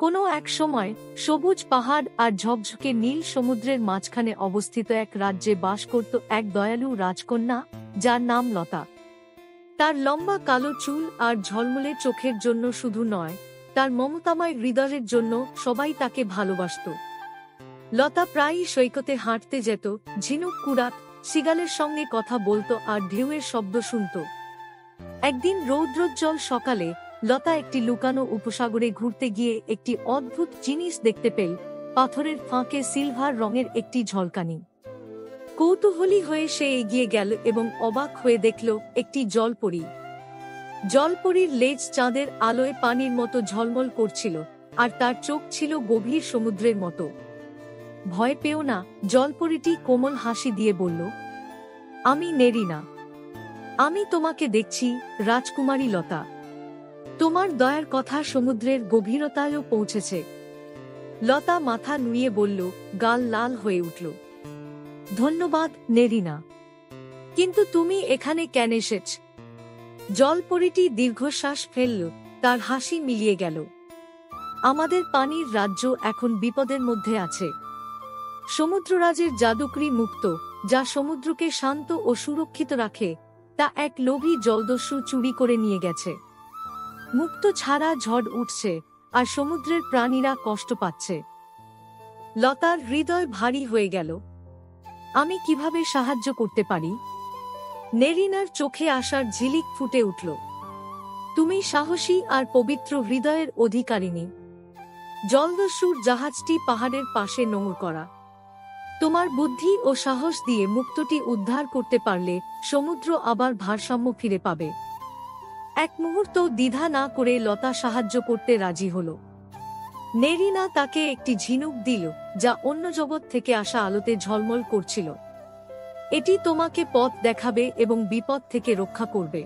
কোনো এক সময় সবুজ পাহাড় আর ঝকঝকে নীল সমুদ্রের মাঝখানে অবস্থিত এক রাজ্যে বাস করত এক দয়ালু রাজকন্যা, যার নাম লতা। তার লম্বা কালো চুল আর ঝলমলে চোখের জন্য শুধু নয়, তার মমতাময় হৃদয়ের জন্য সবাই তাকে ভালোবাসত। লতা প্রায়ই সৈকতে হাঁটতে যেত, ঝিনুক কুড়াত, সিগালের সঙ্গে কথা বলতো আর ঢেউয়ের শব্দ শুনত। একদিন রৌদ্রোজ্জ্বল সকালে লতা একটি লুকানো উপসাগরে ঘুরতে গিয়ে একটি অদ্ভুত জিনিস দেখতে পেল, পাথরের ফাঁকে সিলভার রঙের একটি ঝলকানি। কৌতূহলী হয়ে সে এগিয়ে গেল এবং অবাক হয়ে দেখল একটি জলপরী। জলপরীর লেজ চাঁদের আলোয় পানির মতো ঝলমল করছিল, আর তার চোখ ছিল গভীর সমুদ্রের মতো। ভয় পেও না, জলপরীটি কোমল হাসি দিয়ে বলল, আমি নেরিনা। আমি তোমাকে দেখছি, রাজকুমারী লতা। তোমার দয়ার কথা সমুদ্রের গভীরতায়ও পৌঁছেছে। লতা মাথা নুয়ে বলল, গাল লাল হয়ে উঠল। ধন্যবাদ, নেরিনা। কিন্তু তুমি এখানে কেন এসেছ? জলপরীটি দীর্ঘশ্বাস ফেলল, তার হাসি মিলিয়ে গেল। আমাদের পানির রাজ্য এখন বিপদের মধ্যে আছে। সমুদ্ররাজের জাদুকরি মুক্ত, যা সমুদ্রকে শান্ত ও সুরক্ষিত রাখে, তা এক লোভী জলদস্যু চুরি করে নিয়ে গেছে। মুক্ত ছাড়া ঝড় উঠছে, আর সমুদ্রের প্রাণীরা কষ্ট পাচ্ছে। লতার হৃদয় ভারী হয়ে গেল। আমি কিভাবে সাহায্য করতে পারি? নেরিনার চোখে আসার ঝিলিক ফুটে উঠল। তুমি সাহসী আর পবিত্র হৃদয়ের অধিকারিণী। জলদস্যুর জাহাজটি পাহাড়ের পাশে নোঙর করা। তোমার বুদ্ধি ও সাহস দিয়ে মুক্তটি উদ্ধার করতে পারলে সমুদ্র আবার ভারসাম্য ফিরে পাবে। এক মুহূর্ত দ্বিধা না করে লতা সাহায্য করতে রাজি হল। নেরিনা তাকে একটি ঝিনুক দিল, যা অন্য জগৎ থেকে আসা আলোতে ঝলমল করছিল। এটি তোমাকে পথ দেখাবে এবং বিপদ থেকে রক্ষা করবে।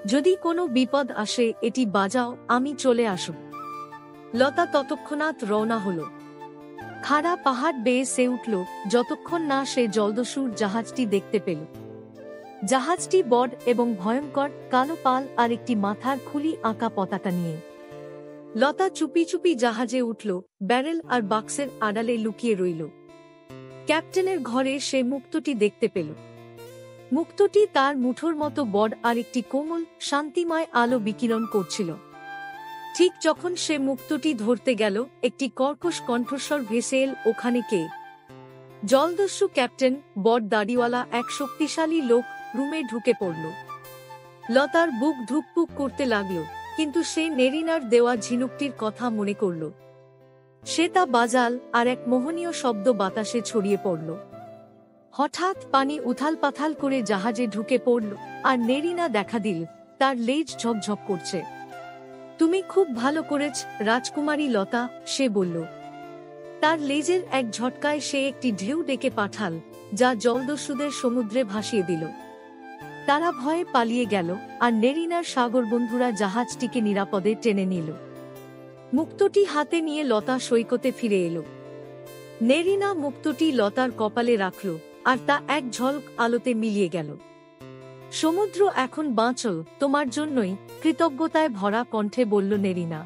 যদি কোনো বিপদ আসে এটি বাজাও, আমি চলে আসব। লতা ততক্ষণাৎ রওনা হল। খাড়া পাহাড় বেয়ে সে উঠল, যতক্ষণ না সে জলদস্যুর জাহাজটি দেখতে পেল। জাহাজটি বড় এবং ভয়ঙ্কর, কালো পাল আর একটি মাথার খুলি আঁকা পতাকা নিয়ে। লতা চুপি চুপি জাহাজে উঠল, ব্যারেল আর বাক্সের আড়ালে লুকিয়ে রইল। ক্যাপ্টেনের ঘরে সে মুক্তটি দেখতে পেল। মুক্তটি তার মুঠোর মতো বড় আর একটি কোমল, শান্তিময় আলো বিকিরণ করছিল। ঠিক যখন সে মুক্তটি ধরতে গেল, একটি কর্কশ কণ্ঠস্বর ভেসে এল, ওখানে কে? জলদস্যু ক্যাপ্টেন, বড় দাড়িওয়ালা এক শক্তিশালী লোক রুমে ঢুকে পড়ল। লতার বুক ধুকপুক করতে লাগল, কিন্তু সে নেরিনার দেওয়া ঝিনুকটির কথা মনে করল। সে তা বাজাল, আর এক মোহনীয় শব্দ বাতাসে ছড়িয়ে পড়ল। হঠাৎ পানি উথাল পাথাল করে জাহাজে ঢুকে পড়ল, আর নেরিনা দেখা দিল, তার লেজ ঝকঝক করছে। তুমি খুব ভালো করেছ, রাজকুমারী লতা, সে বলল। তার লেজের এক ঝটকায় সে একটি ঢেউ ডেকে পাঠাল, যা জলদস্যুদের সমুদ্রে ভাসিয়ে দিল। তারা ভয়ে পালিয়ে গেল, আর নেরিনার সাগর বন্ধুরা জাহাজটিকে নিরাপদে টেনে নিল। মুক্তটি হাতে নিয়ে লতা সৈকতে ফিরে এলো। নেরিনা মুক্তটি লতার কপালে রাখল, আর তা এক ঝলক আলোতে মিলিয়ে গেল। সমুদ্র এখন বাঁচল, তোমার জন্যই, কৃতজ্ঞতায় ভরা কণ্ঠে বলল নেরিনা।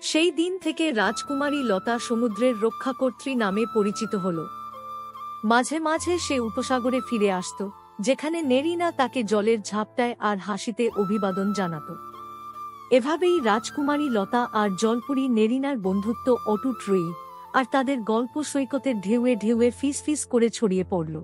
সেই দিন থেকে রাজকুমারী লতা সমুদ্রের রক্ষাকর্ত্রী নামে পরিচিত হল। মাঝে মাঝে সে উপসাগরে ফিরে আসত, যেখানে নেরিনা তাকে জলের ঝাপটায় আর হাসিতে অভিবাদন জানাত। এভাবেই রাজকুমারী লতা আর জলপরী নেরিনার বন্ধুত্ব অটুট রইল, আর তাদের গল্প সৈকতের ঢেউয়ে ঢেউয়ে ফিস ফিস করে ছড়িয়ে পড়ল।